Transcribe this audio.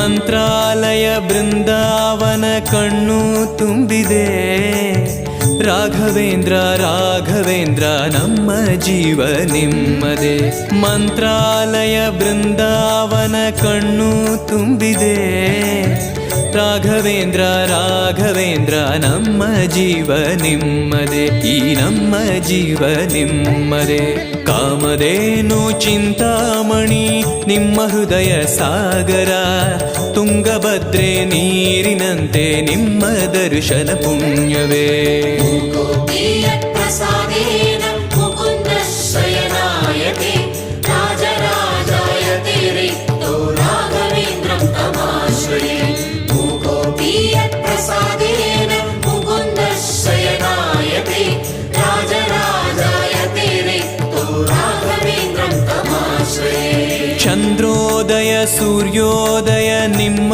ಮಂತ್ರಾಲಯ ಬೃಂದಾವನ ಕಣ್ಣು ತುಂಬಿದೆ. ರಾಘವೇಂದ್ರ ರಾಘವೇಂದ್ರ ನಮ್ಮ ಜೀವ ನಿಮ್ಮದೇ. ಮಂತ್ರಾಲಯ ಬೃಂದಾವನ ಕಣ್ಣು ತುಂಬಿದೆ. ರಾಘವೇಂದ್ರ ರಾಘವೇಂದ್ರ ನಮ್ಮ ಜೀವ ನಿಮ್ಮದೇ. ಈ ನಮ್ಮ ಜೀವ ನಿಮ್ಮದೇ. ಕಾಮಧೇನು ಚಿಂತಾಮಣಿ ನಿಮ್ಮ ಹೃದಯ ಸಾಗರ. ತುಂಗಭದ್ರೆ ನೀರಿನಂತೆ ನಿಮ್ಮ ದರ್ಶನ ಪುಣ್ಯವೇ. ಚಂದ್ರೋದಯ ಸೂರ್ಯೋದಯ ನಿಮ್ಮ